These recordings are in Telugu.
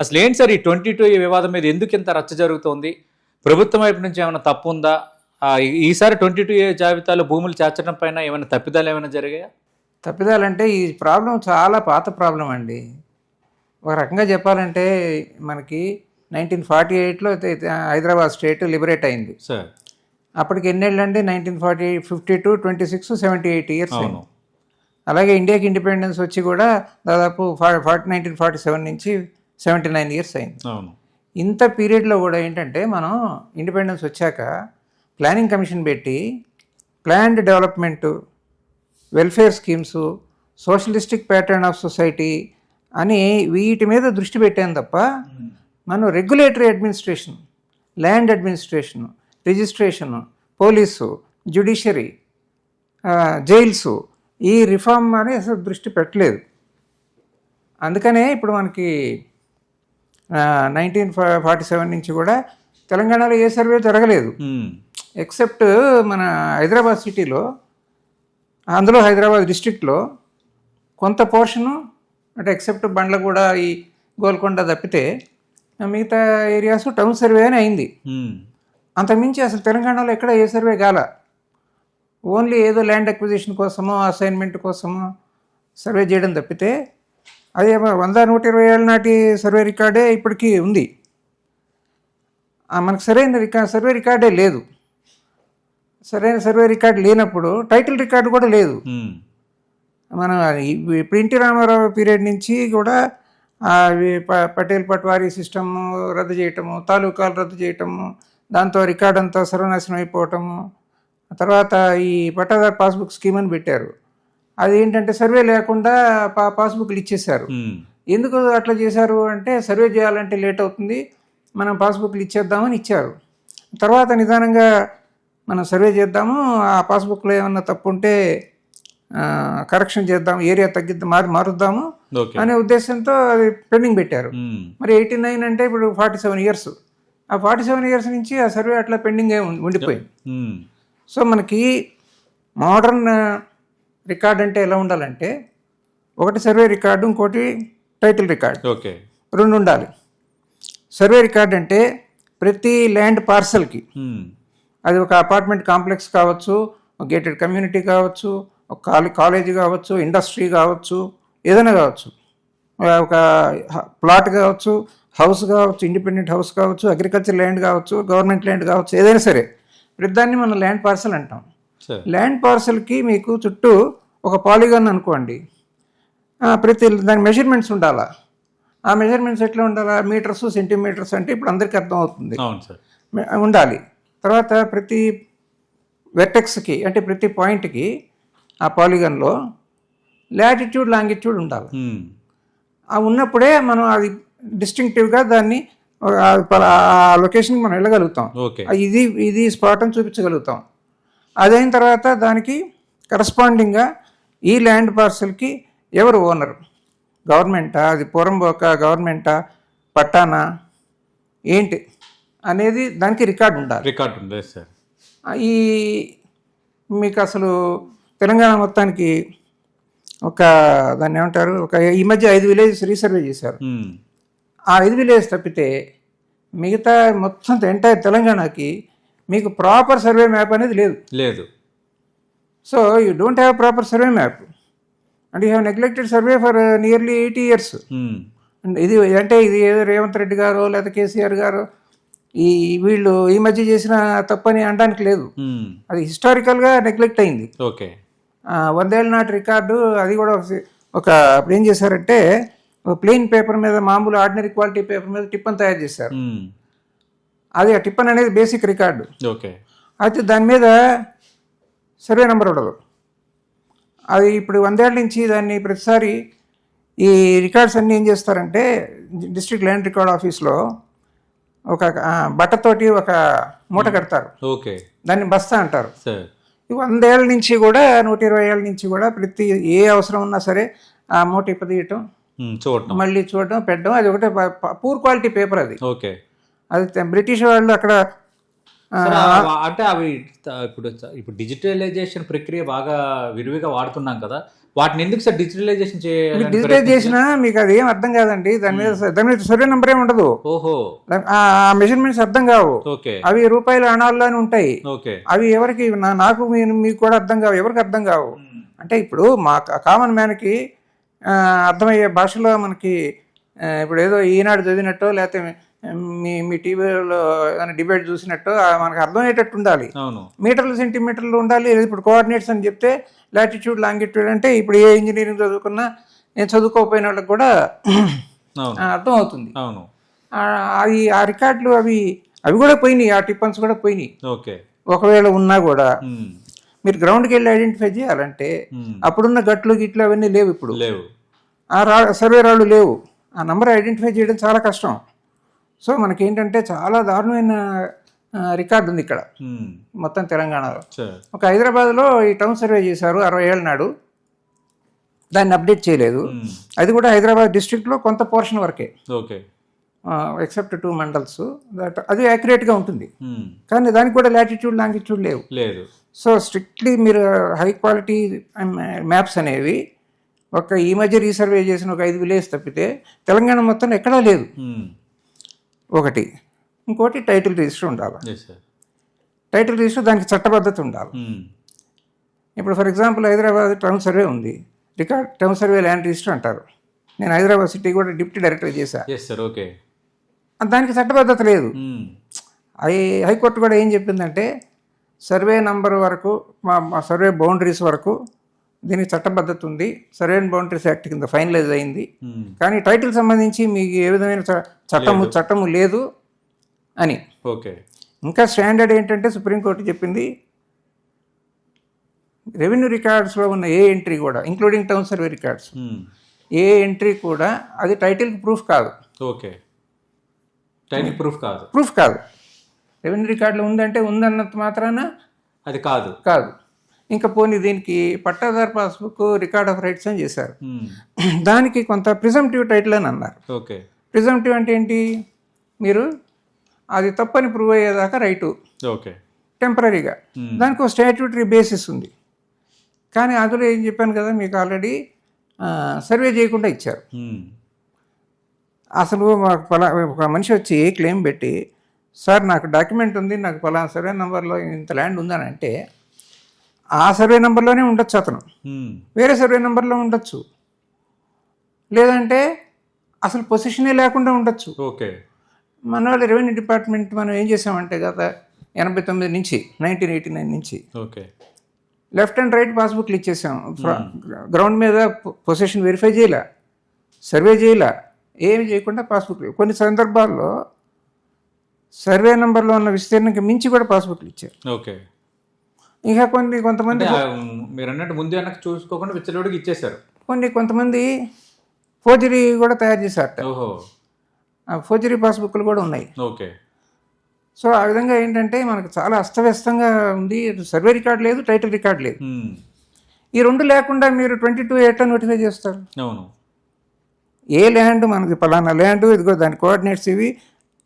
అసలు ఏంటి సార్ ఈ 22 వివాదం మీద ఎందుకు ఇంత రచ్చ జరుగుతోంది? ప్రభుత్వం వైపు నుంచి ఏమైనా తప్పు ఉందా? ఈసారి 22 జాబితాలో భూములు చేర్చడం పైన ఏమైనా తప్పిదాలు ఏమైనా జరిగాయా? తప్పిదాలంటే ఈ ప్రాబ్లం చాలా పాత ప్రాబ్లం అండి. ఒక రకంగా చెప్పాలంటే మనకి 1948లో హైదరాబాద్ స్టేట్ లిబరేట్ అయింది. సార్ అప్పటికి ఎన్నేళ్ళు అండి? 1948, 52, 26, 78 ఇయర్స్ అయింది. అలాగే ఇండియాకి ఇండిపెండెన్స్ వచ్చి కూడా దాదాపు 1947 నుంచి 79 ఇయర్స్ అయింది. అవును. ఇంత పీరియడ్లో కూడా ఏంటంటే మనం ఇండిపెండెన్స్ వచ్చాక ప్లానింగ్ కమిషన్ పెట్టి planned development, welfare schemes, socialistic pattern of society అని వీటి మీద దృష్టి పెట్టాను తప్ప మనం regulatory administration, land administration, registration, police, judiciary, jails, ఈ రిఫార్మ్ అని అసలు దృష్టి పెట్టలేదు. అందుకనే ఇప్పుడు మనకి 1947 నుంచి కూడా తెలంగాణలో ఏ సర్వే జరగలేదు. ఎక్సెప్ట్ మన హైదరాబాద్ సిటీలో, అందులో హైదరాబాద్ డిస్ట్రిక్ట్లో కొంత పోర్షను, అంటే ఎక్సెప్ట్ బండ్లగూడ, ఈ గోల్కొండ తప్పితే మిగతా ఏరియాస్ టౌన్ సర్వే అని అయింది. అంతకుమించి అసలు తెలంగాణలో ఎక్కడ ఏ సర్వే కాల. ఓన్లీ ఏదో ల్యాండ్ అక్విజిషన్ కోసమో అసైన్మెంట్ కోసమో సర్వే చేయడం తప్పితే అది 100-120 ఏళ్ళ నాటి సర్వే రికార్డే ఇప్పటికీ ఉంది. మనకు సరైన సర్వే రికార్డే లేదు. సరైన సర్వే రికార్డు లేనప్పుడు టైటిల్ రికార్డు కూడా లేదు. మనం ఇప్పుడు ఎన్టీ రామారావు పీరియడ్ నుంచి కూడా పటేల్ పట్వారీ సిస్టమ్ రద్దు చేయటము, తాలూకాలు రద్దు చేయటము, దాంతో రికార్డు అంతా సర్వనాశనం అయిపోవటము, తర్వాత ఈ పట్టాదారు పాస్బుక్ స్కీమ్ అని పెట్టారు. అది ఏంటంటే సర్వే లేకుండా పాస్బుక్లు ఇచ్చేశారు. ఎందుకు అట్లా చేశారు అంటే సర్వే చేయాలంటే లేట్ అవుతుంది, మనం పాస్బుక్లు ఇచ్చేద్దామని ఇచ్చారు. తర్వాత నిదానంగా మనం సర్వే చేద్దాము, ఆ పాస్బుక్లో ఏమన్నా తప్పు ఉంటే కరెక్షన్ చేద్దాం, ఏరియా మారుద్దాము అనే ఉద్దేశంతో అది పెండింగ్ పెట్టారు. మరి 89 అంటే ఇప్పుడు 47 ఇయర్స్. ఆ 47 ఇయర్స్ నుంచి ఆ సర్వే అట్లా పెండింగ్ ఉండిపోయింది. సో మనకి మోడర్న్ రికార్డ్ అంటే ఎలా ఉండాలంటే, ఒకటి సర్వే రికార్డు, ఇంకోటి టైటిల్ రికార్డు, రెండు ఉండాలి. సర్వే రికార్డ్ అంటే ప్రతి ల్యాండ్ పార్సల్కి, అది ఒక అపార్ట్మెంట్ కాంప్లెక్స్ కావచ్చు, ఒక గేటెడ్ కమ్యూనిటీ కావచ్చు, ఒక కాలేజీ కావచ్చు, ఇండస్ట్రీ కావచ్చు, ఏదైనా కావచ్చు, ఒక ప్లాట్ కావచ్చు, హౌస్ కావచ్చు, ఇండిపెండెంట్ హౌస్ కావచ్చు, అగ్రికల్చర్ ల్యాండ్ కావచ్చు, గవర్నమెంట్ ల్యాండ్ కావచ్చు, ఏదైనా సరే ప్రతిదాన్ని మనం ల్యాండ్ పార్సల్ అంటాం. ల్యాండ్ పార్సల్కి మీకు చుట్టూ ఒక పాలిగాన్ అనుకోండి, ప్రతి దాని మెజర్మెంట్స్ ఉండాలా. ఆ మెజర్మెంట్స్ ఎట్లా ఉండాలా? మీటర్స్, సెంటీమీటర్స్ అంటే ఇప్పుడు అందరికీ అర్థం అవుతుంది, ఉండాలి. తర్వాత ప్రతి వెర్టెక్స్కి అంటే ప్రతి పాయింట్కి ఆ పాలిగాన్లో లాటిట్యూడ్, లాంగిట్యూడ్ ఉండాలి. ఉన్నప్పుడే మనం అది డిస్టింక్టివ్గా దాన్ని ఆ లొకేషన్కి మనం వెళ్ళగలుగుతాం, ఇది స్పాట్ అని చూపించగలుగుతాం. అదైన తర్వాత దానికి కరస్పాండింగ్గా ఈ ల్యాండ్ పార్సల్కి ఎవరు ఓనర్, గవర్నమెంటా, అది పూరంబోక గవర్నమెంటా, పట్టానా ఏంటి అనేది దానికి రికార్డు ఉండాలి. సార్ ఈ మీకు అసలు తెలంగాణ మొత్తానికి ఒక దాన్ని ఏమంటారు, ఒక ఈ మధ్య 5 విలేజెస్ రీసర్వే చేశారు. ఆ 5 విలేజెస్ తప్పితే మిగతా మొత్తం ఎంటైర్ తెలంగాణకి మీకు ప్రాపర్ సర్వే మ్యాప్ అనేది లేదు. So you don't have proper survey map and you have neglected survey for nearly 80 years. ఇది అంటే ఇది ఏదో రేవంత్ రెడ్డి గారు లేదా కేసీఆర్ గారు వీళ్ళు ఈ మధ్య చేసిన తప్పని అనడానికి లేదు. అది హిస్టారికల్గా నెగ్లెక్ట్ అయింది. 100 ఏళ్ళ నాటి రికార్డు, అది కూడా ఒక అప్పుడు ఏం చేశారంటే ఒక ప్లెయిన్ పేపర్ మీద, మామూలు ఆర్డినరీ క్వాలిటీ పేపర్ మీద టిప్పన్ తయారు చేశారు. అది ఆ టిప్పన్ అనేది బేసిక్ రికార్డు. అయితే దాని మీద సర్వే నెంబర్ ఉండదు. అది ఇప్పుడు 100 ఏళ్ళ నుంచి దాన్ని ప్రతిసారి ఈ రికార్డ్స్ అన్నీ ఏం చేస్తారంటే డిస్ట్రిక్ట్ ల్యాండ్ రికార్డ్ ఆఫీస్లో ఒక బట్టతోటి ఒక మూట కడతారు, దాన్ని బస్తా అంటారు. 100 ఏళ్ళ నుంచి కూడా 120 ఏళ్ళ నుంచి కూడా ప్రతి ఏ అవసరం ఉన్నా సరే ఆ మూట ఇప్పదీయటం, మళ్ళీ చూడటం, పెట్టడం, అది ఒకటే పూర్ క్వాలిటీ పేపర్. అది బ్రిటిష్ వాళ్ళు అక్కడ సరే, అంటే అవి ఇప్పుడు ఇప్పుడు డిజిటలైజేషన్ ప్రక్రియ బాగా విరివిగా వాడుతున్నాం కదా, వాటిని ఎందుకు సార్ డిజిటలైజేషన్ చేయాలి? డిజిటైజ్ చేసినా మీకు అది ఏం అర్థం కాదండి. దాని మీద సర్వే నెంబర్ ఏమి ఉండదు. ఓహో, ఆ మెజర్మెంట్స్ అర్థం కావు. ఓకే అవి రూపాయల అణాల్లోనే ఉంటాయి. ఓకే. అవి ఎవరికి నాకు మీకు కూడా అర్థం కావు, ఎవరికి అర్థం కావు. అంటే ఇప్పుడు మా కామన్ మ్యాన్కి అర్థమయ్యే భాషలో మనకి ఇప్పుడు ఏదో ఈనాడు చదివినట్టో లేకపోతే మీ టీవీలో ఏదైనా డిబేట్ చూసినట్టు మనకు అర్థమయ్యేటట్టు ఉండాలి. మీటర్లు సెంటీమీటర్లు ఉండాలి. ఇప్పుడు కోఆర్డినేట్స్ అని చెప్తే లాటిట్యూడ్ లాంగిట్యూడ్ అంటే ఇప్పుడు ఏ ఇంజనీరింగ్ చదువుకున్నా నేను చదువుకోకపోయిన వాళ్ళకి కూడా అర్థం అవుతుంది. అది ఆ రికార్డులు అవి కూడా పోయినాయి, ఆ టిప్పన్స్ కూడా పోయినాయి. ఒకవేళ ఉన్నా కూడా మీరు గ్రౌండ్కి వెళ్ళి ఐడెంటిఫై చేయాలంటే అప్పుడున్న గట్లు గిట్లు అవన్నీ లేవు, ఇప్పుడు లేవు. ఆ సర్వే రాళ్ళు లేవు. ఆ నెంబర్ ఐడెంటిఫై చేయడం చాలా కష్టం. సో మనకేంటంటే చాలా దారుణమైన రికార్డు ఉంది ఇక్కడ మొత్తం తెలంగాణలో. ఒక హైదరాబాద్లో ఈ టౌన్ సర్వే చేశారు 60 ఏళ్ళ నాడు, దాన్ని అప్డేట్ చేయలేదు. అది కూడా హైదరాబాద్ డిస్ట్రిక్ట్లో కొంత పోర్షన్ వరకే, ఎక్సెప్ట్ 2 మండల్స్. అది యాక్యురేట్గా ఉంటుంది, కానీ దానికి కూడా లాటిట్యూడ్ లాంగిట్యూడ్ లేవు. సో స్ట్రిక్ట్లీ మీరు హై క్వాలిటీ మ్యాప్స్ అనేవి ఒక ఈ మధ్య రీసర్వే చేసిన ఒక 5 విలేజ్ తప్పితే తెలంగాణ మొత్తం ఎక్కడా లేదు. ఒకటి. ఇంకోటి టైటిల్ రిజిస్టర్ ఉండాలి. టైటిల్ రిజిస్టర్ దానికి చట్టబద్ధత ఉండాలి. ఇప్పుడు for example Hyderabad town survey ఉంది, record town survey land register అంటారు. నేను హైదరాబాద్ సిటీ కూడా డిప్యూటీ డైరెక్టర్ చేశాను. దానికి చట్టబద్ధత లేదు. హైకోర్టు కూడా ఏం చెప్పిందంటే సర్వే నంబర్ వరకు మా సర్వే బౌండరీస్ వరకు దీనికి చట్టబద్ధత ఉంది, సర్వే అండ్ బౌండరీస్ యాక్ట్ కింద ఫైనలైజ్ అయింది, కానీ టైటిల్ సంబంధించి మీకు ఏ విధమైన చట్టము లేదు అని. ఇంకా స్టాండర్డ్ ఏంటంటే సుప్రీంకోర్టు చెప్పింది రెవెన్యూ రికార్డ్స్లో ఉన్న ఏ ఎంట్రీ కూడా, ఇంక్లూడింగ్ టౌన్ సర్వే రికార్డ్స్, ఏ ఎంట్రీ కూడా అది టైటిల్ ప్రూఫ్ కాదు. ప్రూఫ్ కాదు. రెవెన్యూ రికార్డులో ఉందంటే ఉందన్నంత మాత్రాన అది కాదు. ఇంకా పోనీ దీనికి పట్టాదారు పాస్బుక్ రికార్డ్ ఆఫ్ రైట్స్ అని చేశారు. దానికి కొంత ప్రిజంప్టివ్ టైటిల్ అని అన్నారు. ప్రిజంప్టివ్ అంటే ఏంటి? మీరు అది తప్పని ప్రూవ్ అయ్యేదాకా రైటు టెంపరీగా, దానికి ఒక స్టాట్యూటరీ బేసిస్ ఉంది. కానీ అందులో ఏం చెప్పాను కదా మీకు ఆల్రెడీ, సర్వే చేయకుండా ఇచ్చారు. అసలు ఒక మనిషి వచ్చి క్లెయిమ్ పెట్టి, సార్ నాకు డాక్యుమెంట్ ఉంది, నాకు పలానా సర్వే నెంబర్లో ఇంత ల్యాండ్ ఉందని అంటే ఆ సర్వే నెంబర్లోనే ఉండొచ్చు, అతను వేరే సర్వే నెంబర్లో ఉండొచ్చు, లేదంటే అసలు పొజిషనే లేకుండా ఉండొచ్చు. మన వాళ్ళు రెవెన్యూ డిపార్ట్మెంట్ మనం ఏం చేసామంటే గత 89 నుంచి 1989 నుంచి లెఫ్ట్ అండ్ రైట్ పాస్బుక్లు ఇచ్చేసాం. గ్రౌండ్ మీద పొజిషన్ వెరిఫై చేయలే, సర్వే చేయలే, ఏమి చేయకుండా పాస్బుక్లు. కొన్ని సందర్భాల్లో సర్వే నెంబర్లో ఉన్న విస్తీర్ణంకి మించి కూడా పాస్బుక్లు ఇచ్చారు. ఇంకా కొంతమంది మీరు అన్నట్టు ముందే చూసుకోకుండా విచ్చలవిడికి ఇచ్చేసారు. కొంతమంది ఫోర్జరీ కూడా తయారు చేశారట. ఫోర్జరీ పాస్బుక్లు కూడా ఉన్నాయి. సో ఆ విధంగా ఏంటంటే మనకు చాలా అస్తవ్యస్తంగా ఉంది. సర్వే రికార్డ్ లేదు, టైటిల్ రికార్డ్ లేదు. ఈ రెండు లేకుండా మీరు 22 ఎట్లా నోటిఫై చేస్తారు? ఏ ల్యాండ్ మనకి పలానా ల్యాండ్, ఇదిగో దాని కోఆర్డినేట్స్ ఇవి,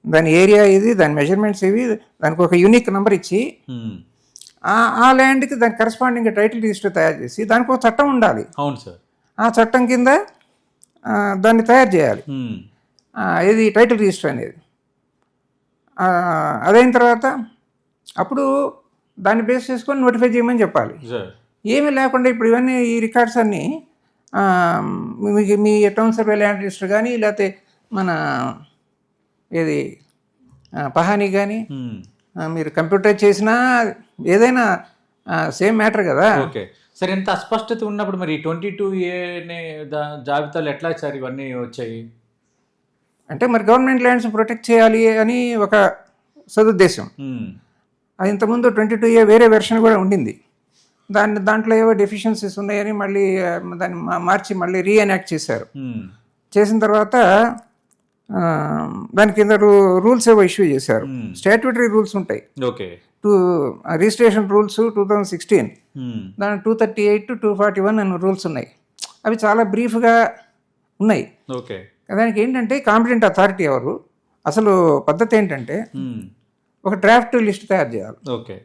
దాని ఏరియా ఇది, దాని మెజర్మెంట్స్ ఇవి, దానికి ఒక యూనిక్ నెంబర్ ఇచ్చి ఆ ల్యాండ్కి దాని కరస్పాండింగ్ టైటిల్ రిజిస్టర్ తయారు చేసి దానికి ఒక చట్టం ఉండాలి. అవును సార్. ఆ చట్టం కింద దాన్ని తయారు చేయాలి. ఇది టైటిల్ రిజిస్టర్ అనేది. అదైన తర్వాత అప్పుడు దాన్ని బేస్ చేసుకొని నోటిఫై చేయమని చెప్పాలి. ఏమీ లేకుండా ఇప్పుడు ఇవన్నీ ఈ రికార్డ్స్ అన్నీ మీ టౌన్ సర్వే ల్యాండ్ రిజిస్టర్ కానీ, లేకపోతే మన ఏది పహానీ కానీ మీరు కంప్యూటర్ చేసినా ఏదైనా సేమ్ మ్యాటర్ కదా. సరే, ఎంత అస్పష్టత ఉన్నప్పుడు మరి 22A జాబితాలు ఎట్లా సార్ ఇవన్నీ వచ్చాయి? అంటే మరి గవర్నమెంట్ ల్యాండ్స్ ప్రొటెక్ట్ చేయాలి అని ఒక సదుద్దేశం. అది ఇంతకుముందు 22A వేరే వెర్షన్ కూడా ఉండింది. దాంట్లో ఏవో డెఫిషియన్సీస్ ఉన్నాయని మళ్ళీ దాన్ని మార్చి మళ్ళీ రీఎనాక్ట్ చేశారు. చేసిన తర్వాత దాని కింద రూల్స్ ఏవో ఇష్యూ చేశారు. స్టాట్యూటరీ రూల్స్ ఉంటాయి, రిజిస్ట్రేషన్ రూల్స్ 2016, దాని 238 to 241 అనే రూల్స్ ఉన్నాయి. అవి చాలా బ్రీఫ్గా ఉన్నాయి. దానికి ఏంటంటే కాంపిటెంట్ అథారిటీ ఎవరు, అసలు పద్ధతి ఏంటంటే ఒక డ్రాఫ్ట్ లిస్ట్ తయారు చేయాలి. ఓకే.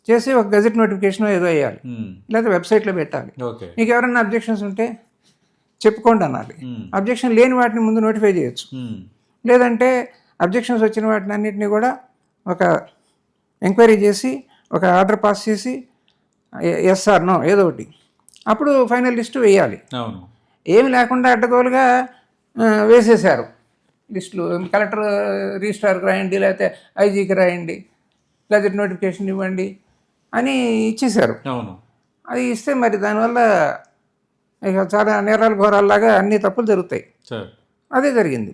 చేసి ఒక గజెట్ నోటిఫికేషన్ ఏదో వేయాలి, లేదా వెబ్సైట్లో పెట్టాలి. ఓకే. మీకు ఎవరైనా అబ్జెక్షన్స్ ఉంటే చెప్పుకోండి అనాలి. అబ్జెక్షన్ లేని వాటిని ముందు నోటిఫై చేయొచ్చు. లేదంటే అబ్జెక్షన్స్ వచ్చిన వాటిని అన్నింటినీ కూడా ఒక ఎంక్వైరీ చేసి ఒక ఆర్డర్ పాస్ చేసి ఎస్ ఆర్ నో ఏదో ఒకటి, అప్పుడు ఫైనల్ లిస్టు వేయాలి. అవును. ఏమి లేకుండా అడ్డగోలుగా వేసేశారు లిస్టులు. కలెక్టర్ రిజిస్ట్రార్కి రాయండి, లేకపోతే ఐజీకి రాయండి, గజెట్ నోటిఫికేషన్ ఇవ్వండి అని ఇచ్చేశారు. అవును. అది ఇస్తే మరి దానివల్ల ఇక చాలా నేరాలు ఘోరాల్లాగా అన్ని తప్పులు జరుగుతాయి. సార్ అదే జరిగింది.